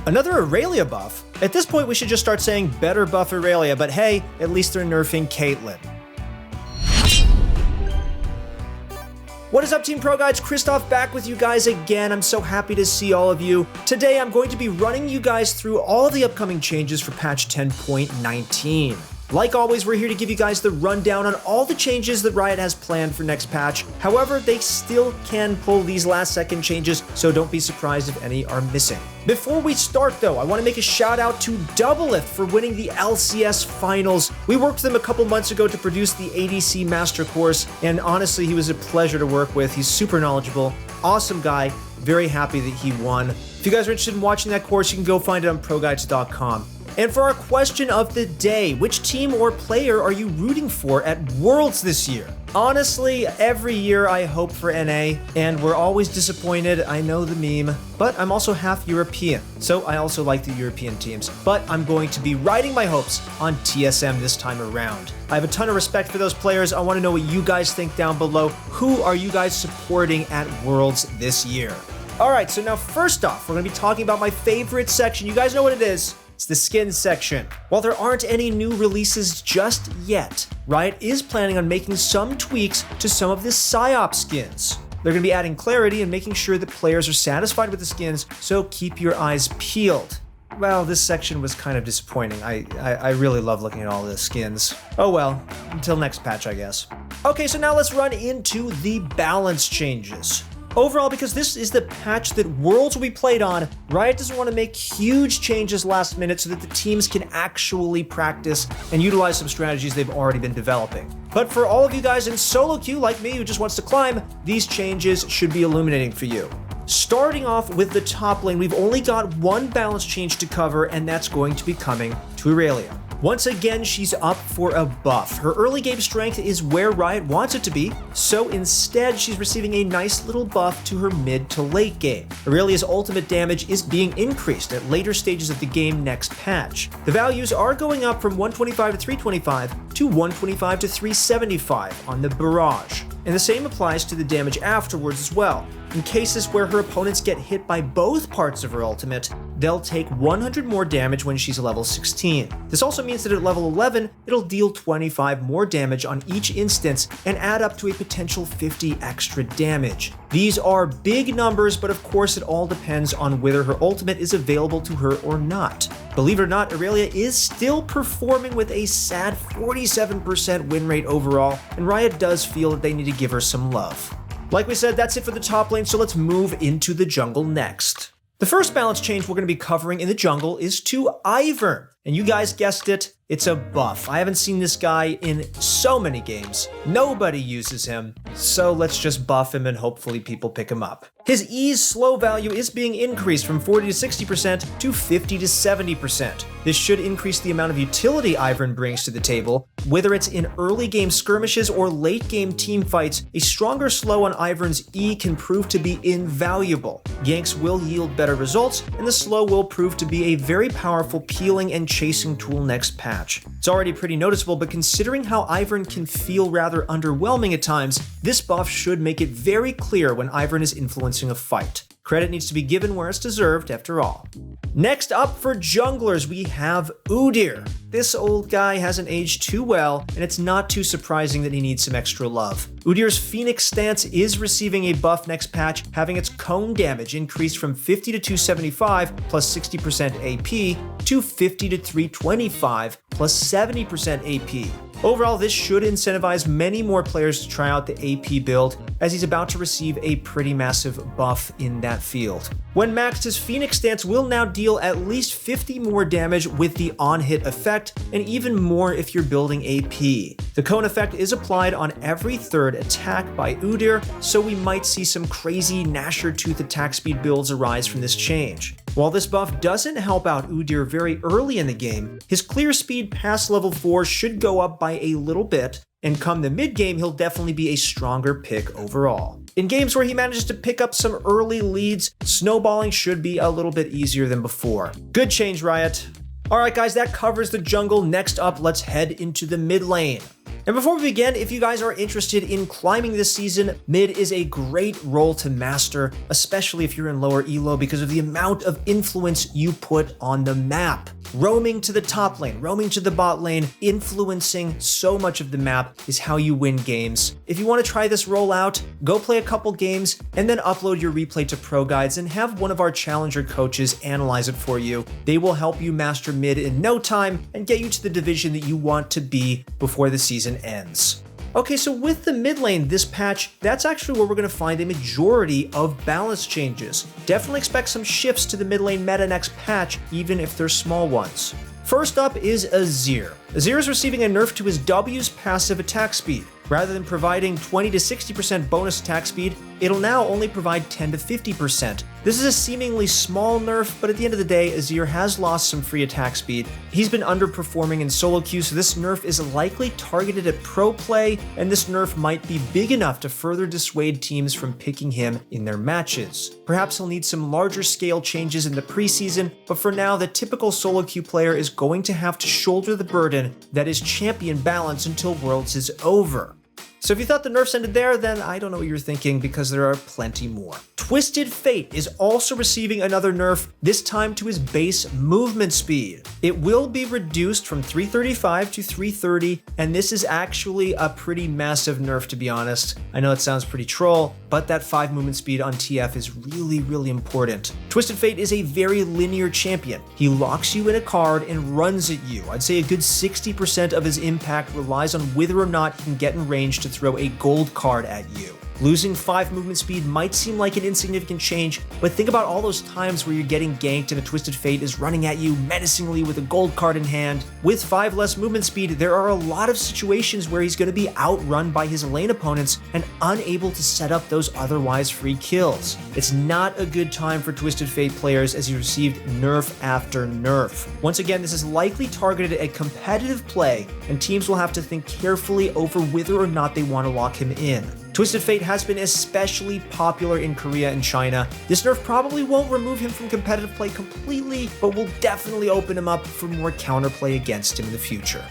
Another Aurelia buff? At this point, we should just start saying better buff Aurelia, but hey, at least they're nerfing Caitlyn. What is up, Team ProGuides? Christoph back with you guys again. I'm so happy to see all of you. Today, I'm going to be running you guys through all of the upcoming changes for patch 10.19. Like always, we're here to give you guys the rundown on all the changes that Riot has planned for next patch. However, they still can pull these last-second changes, so don't be surprised if any are missing. Before we start, though, I want to make a shout-out to Doublelift for winning the LCS Finals. We worked with him a couple months ago to produce the ADC Master Course, and honestly, he was a pleasure to work with. He's super knowledgeable, awesome guy, very happy that he won. If you guys are interested in watching that course, you can go find it on ProGuides.com. And for our question of the day, which team or player are you rooting for at Worlds this year? Honestly, every year I hope for NA, and we're always disappointed, I know the meme, but I'm also half European, so I also like the European teams. But I'm going to be riding my hopes on TSM this time around. I have a ton of respect for those players. I want to know what you guys think down below. Who are you guys supporting at Worlds this year? Alright, so now first off, we're going to be talking about my favorite section. You guys know what it is. It's the skins section. While there aren't any new releases just yet, Riot is planning on making some tweaks to some of the PsyOp skins. They're going to be adding clarity and making sure that players are satisfied with the skins, so keep your eyes peeled. Well, this section was kind of disappointing. I really love looking at all the skins. Oh well, until next patch, I guess. Okay, so now let's run into the balance changes. Overall, because this is the patch that Worlds will be played on, Riot doesn't want to make huge changes last minute so that the teams can actually practice and utilize some strategies they've already been developing. But for all of you guys in solo queue like me who just wants to climb, these changes should be illuminating for you. Starting off with the top lane, we've only got one balance change to cover, and that's going to be coming to Aurelia. Once again, she's up for a buff. Her early game strength is where Riot wants it to be, so instead she's receiving a nice little buff to her mid to late game. Aurelia's ultimate damage is being increased at later stages of the game next patch. The values are going up from 125 to 325 to 125 to 375 on the barrage. And the same applies to the damage afterwards as well. In cases where her opponents get hit by both parts of her ultimate, they'll take 100 more damage when she's level 16. This also means that at level 11, it'll deal 25 more damage on each instance and add up to a potential 50 extra damage. These are big numbers, but of course it all depends on whether her ultimate is available to her or not. Believe it or not, Aurelia is still performing with a sad 47% win rate overall, and Riot does feel that they need to give her some love. Like we said, that's it for the top lane, so let's move into the jungle next. The first balance change we're going to be covering in the jungle is to Ivern. And you guys guessed it, it's a buff. I haven't seen this guy in so many games. Nobody uses him, so let's just buff him and hopefully people pick him up. His E's slow value is being increased from 40 to 60% to 50 to 70%. This should increase the amount of utility Ivern brings to the table. Whether it's in early game skirmishes or late game team fights, a stronger slow on Ivern's E can prove to be invaluable. Ganks will yield better results, and the slow will prove to be a very powerful peeling and chasing tool next patch. It's already pretty noticeable, but considering how Ivern can feel rather underwhelming at times, this buff should make it very clear when Ivern is influencing a fight. Credit needs to be given where it's deserved, after all. Next up for junglers, we have Udyr. This old guy hasn't aged too well, and it's not too surprising that he needs some extra love. Udyr's Phoenix stance is receiving a buff next patch, having its cone damage increased from 50 to 275 plus 60% AP to 50 to 325 plus 70% AP. Overall, this should incentivize many more players to try out the AP build, as he's about to receive a pretty massive buff in that field. When maxed, his Phoenix stance will now deal at least 50 more damage with the on-hit effect, and even more if you're building AP. The cone effect is applied on every third attack by Udyr, so we might see some crazy Gnasher Tooth attack speed builds arise from this change. While this buff doesn't help out Udyr very early in the game, his clear speed past level 4 should go up by a little bit, and come the mid-game, he'll definitely be a stronger pick overall. In games where he manages to pick up some early leads, snowballing should be a little bit easier than before. Good change, Riot. Alright guys, that covers the jungle. Next up, let's head into the mid lane. And before we begin, if you guys are interested in climbing this season, mid is a great role to master, especially if you're in lower elo because of the amount of influence you put on the map. Roaming to the top lane, roaming to the bot lane, influencing so much of the map is how you win games. If you want to try this role out, go play a couple games and then upload your replay to ProGuides and have one of our challenger coaches analyze it for you. They will help you master mid in no time and get you to the division that you want to be before the season ends. Okay, so with the mid lane this patch, that's actually where we're going to find a majority of balance changes. Definitely expect some shifts to the mid lane meta next patch, even if they're small ones. First up is Azir. Azir is receiving a nerf to his W's passive attack speed. Rather than providing 20 to 60% bonus attack speed, it'll now only provide 10 to 50%. This is a seemingly small nerf, but at the end of the day, Azir has lost some free attack speed. He's been underperforming in solo queue, so this nerf is likely targeted at pro play, and this nerf might be big enough to further dissuade teams from picking him in their matches. Perhaps he'll need some larger scale changes in the preseason, but for now, the typical solo queue player is going to have to shoulder the burden that is champion balance until Worlds is over. So if you thought the nerfs ended there, then I don't know what you're thinking because there are plenty more. Twisted Fate is also receiving another nerf, this time to his base movement speed. It will be reduced from 335 to 330, and this is actually a pretty massive nerf, to be honest. I know it sounds pretty troll, but that 5 movement speed on TF is really important. Twisted Fate is a very linear champion. He locks you in a card and runs at you. I'd say a good 60% of his impact relies on whether or not he can get in range to throw a gold card at you. Losing 5 movement speed might seem like an insignificant change, but think about all those times where you're getting ganked and a Twisted Fate is running at you menacingly with a gold card in hand. With 5 less movement speed, there are a lot of situations where he's going to be outrun by his lane opponents and unable to set up those otherwise free kills. It's not a good time for Twisted Fate players as he received nerf after nerf. Once again, this is likely targeted at competitive play, and teams will have to think carefully over whether or not they want to lock him in. Twisted Fate has been especially popular in Korea and China. This nerf probably won't remove him from competitive play completely, but will definitely open him up for more counterplay against him in the future.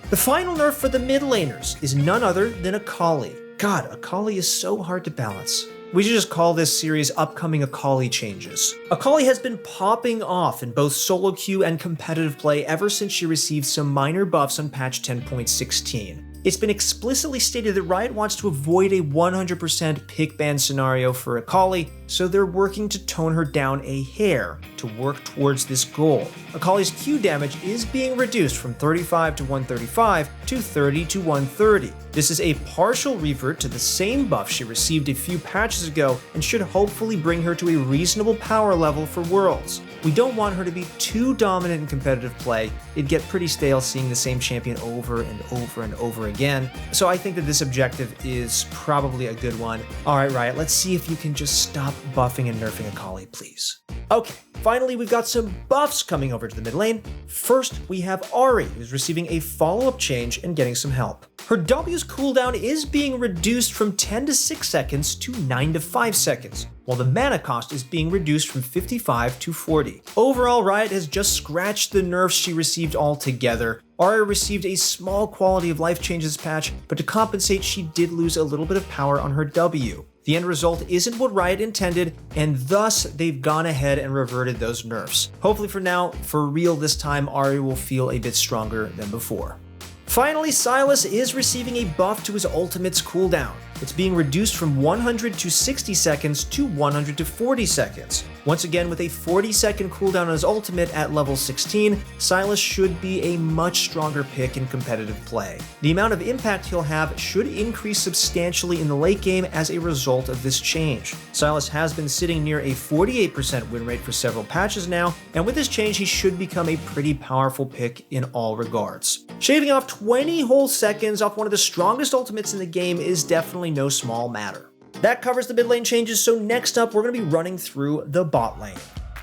The final nerf for the mid laners is none other than Akali. God, Akali is so hard to balance. We should just call this series upcoming Akali changes. Akali has been popping off in both solo queue and competitive play ever since she received some minor buffs on patch 10.16. It's been explicitly stated that Riot wants to avoid a 100% pick ban scenario for Akali, so they're working to tone her down a hair to work towards this goal. Akali's Q damage is being reduced from 35 to 135 to 30 to 130. This is a partial revert to the same buff she received a few patches ago and should hopefully bring her to a reasonable power level for Worlds. We don't want her to be too dominant in competitive play. It'd get pretty stale seeing the same champion over and over and over again. So I think that this objective is probably a good one. Alright Riot, let's see if you can just stop buffing and nerfing Akali, please. Okay, finally we've got some buffs coming over to the mid lane. First, we have Ahri, who's receiving a follow-up change and getting some help. Her W's cooldown is being reduced from 10 to 6 seconds to 9 to 5 seconds, while the mana cost is being reduced from 55 to 40. Overall, Riot has just scratched the nerfs she received altogether. Ahri received a small quality of life change this patch, but to compensate, she did lose a little bit of power on her W. The end result isn't what Riot intended, and thus they've gone ahead and reverted those nerfs. Hopefully for now, for real this time, Ahri will feel a bit stronger than before. Finally, Sylas is receiving a buff to his ultimate's cooldown. It's being reduced from 100 to 60 seconds to 100 to 40 seconds. Once again, with a 40-second cooldown on his ultimate at level 16, Sylas should be a much stronger pick in competitive play. The amount of impact he'll have should increase substantially in the late game as a result of this change. Sylas has been sitting near a 48% win rate for several patches now, and with this change he should become a pretty powerful pick in all regards. Shaving off 20 whole seconds off one of the strongest ultimates in the game is definitely no small matter. That covers the mid lane changes, so next up we're going to be running through the bot lane.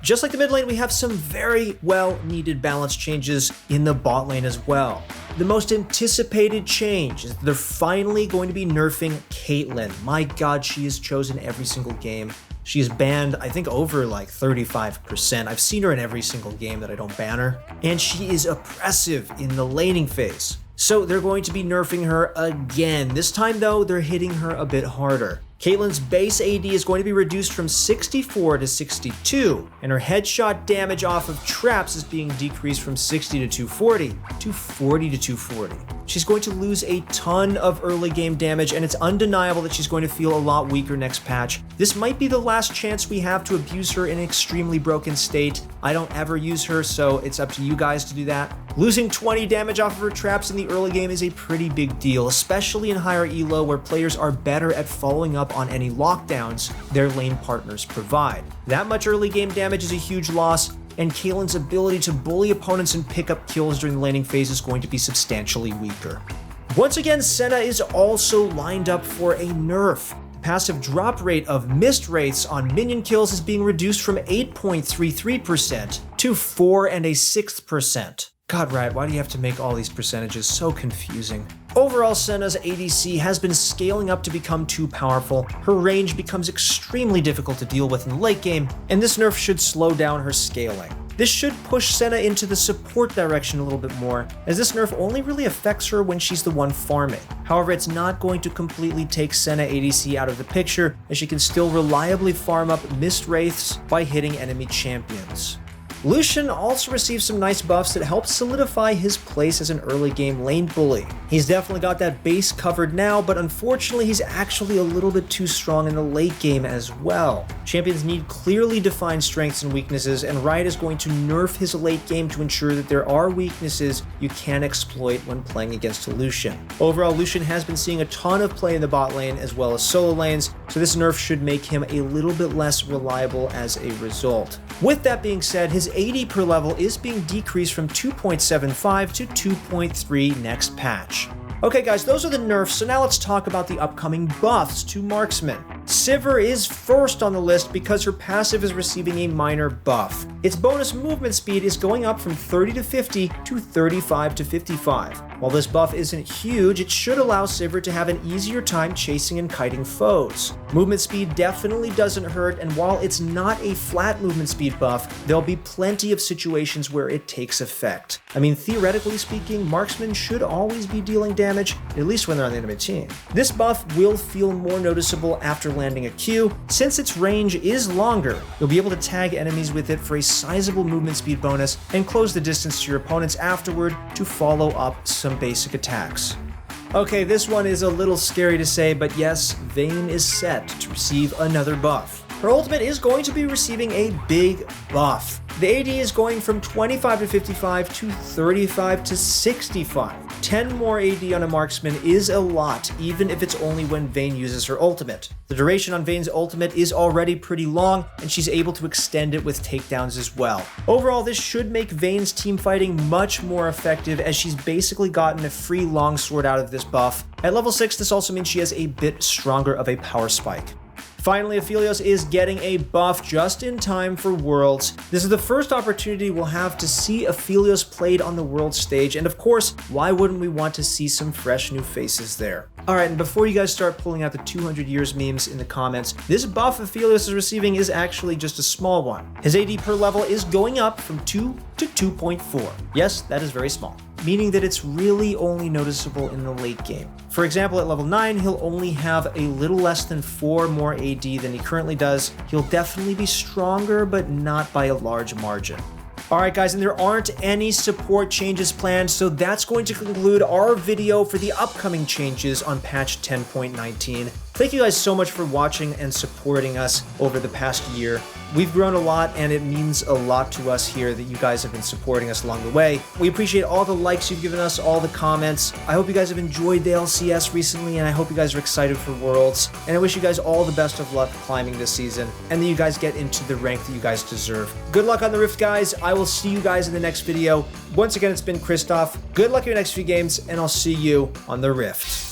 Just like the mid lane, we have some very well needed balance changes in the bot lane as well. The most anticipated change is that they're finally going to be nerfing Caitlyn. My god, she is chosen every single game. She is banned, I think, over like 35%. I've seen her in every single game that I don't ban her. And she is oppressive in the laning phase. So they're going to be nerfing her again. This time though, they're hitting her a bit harder. Caitlyn's base AD is going to be reduced from 64 to 62, and her headshot damage off of traps is being decreased from 60 to 240 to 40 to 240. She's going to lose a ton of early game damage, and it's undeniable that she's going to feel a lot weaker next patch. This might be the last chance we have to abuse her in an extremely broken state. I don't ever use her, so it's up to you guys to do that. Losing 20 damage off of her traps in the early game is a pretty big deal, especially in higher elo where players are better at following up on any lockdowns their lane partners provide. That much early game damage is a huge loss, and Caitlyn's ability to bully opponents and pick up kills during the laning phase is going to be substantially weaker. Once again, Senna is also lined up for a nerf. The passive drop rate of missed wraiths on minion kills is being reduced from 8.33% to 4 1/6%. God, Riot, why do you have to make all these percentages so confusing? Overall, Senna's ADC has been scaling up to become too powerful. Her range becomes extremely difficult to deal with in the late game, and this nerf should slow down her scaling. This should push Senna into the support direction a little bit more, as this nerf only really affects her when she's the one farming. However, it's not going to completely take Senna ADC out of the picture, as she can still reliably farm up missed wraiths by hitting enemy champions. Lucian also received some nice buffs that help solidify his place as an early game lane bully. He's definitely got that base covered now, but unfortunately he's actually a little bit too strong in the late game as well. Champions need clearly defined strengths and weaknesses, and Riot is going to nerf his late game to ensure that there are weaknesses you can exploit when playing against a Lucian. Overall, Lucian has been seeing a ton of play in the bot lane as well as solo lanes, so this nerf should make him a little bit less reliable as a result. With that being said, his AD per level is being decreased from 2.75 to 2.3 next patch. Okay guys, those are the nerfs, so now let's talk about the upcoming buffs to Marksman. Sivir is first on the list because her passive is receiving a minor buff. Its bonus movement speed is going up from 30 to 50 to 35 to 55. While this buff isn't huge, it should allow Sivir to have an easier time chasing and kiting foes. Movement speed definitely doesn't hurt, and while it's not a flat movement speed buff, there'll be plenty of situations where it takes effect. I mean, theoretically speaking, Marksmen should always be dealing damage, at least when they're on the enemy team. This buff will feel more noticeable after landing a Q. Since its range is longer, you'll be able to tag enemies with it for a sizable movement speed bonus and close the distance to your opponents afterward to follow up some basic attacks. Okay, this one is a little scary to say, but yes, Vayne is set to receive another buff. Her ultimate is going to be receiving a big buff. The AD is going from 25 to 55 to 35 to 65. 10 more AD on a marksman is a lot, even if it's only when Vayne uses her ultimate. The duration on Vayne's ultimate is already pretty long, and she's able to extend it with takedowns as well. Overall, this should make Vayne's teamfighting much more effective, as she's basically gotten a free longsword out of this buff. At level 6, this also means she has a bit stronger of a power spike. Finally, Aphelios is getting a buff just in time for Worlds. This is the first opportunity we'll have to see Aphelios played on the World stage, and of course, why wouldn't we want to see some fresh new faces there? Alright, and before you guys start pulling out the 200 years memes in the comments, this buff Aphelios is receiving is actually just a small one. His AD per level is going up from 2 to 2.4. Yes, that is very small, meaning that it's really only noticeable in the late game. For example, at level 9, he'll only have a little less than 4 more AD than he currently does. He'll definitely be stronger, but not by a large margin. Alright guys, and there aren't any support changes planned, so that's going to conclude our video for the upcoming changes on patch 10.19. Thank you guys so much for watching and supporting us over the past year. We've grown a lot, and it means a lot to us here that you guys have been supporting us along the way. We appreciate all the likes you've given us, all the comments. I hope you guys have enjoyed the LCS recently, and I hope you guys are excited for Worlds. And I wish you guys all the best of luck climbing this season, and that you guys get into the rank that you guys deserve. Good luck on the Rift, guys. I will see you guys in the next video. Once again, it's been Christoph. Good luck in your next few games, and I'll see you on the Rift.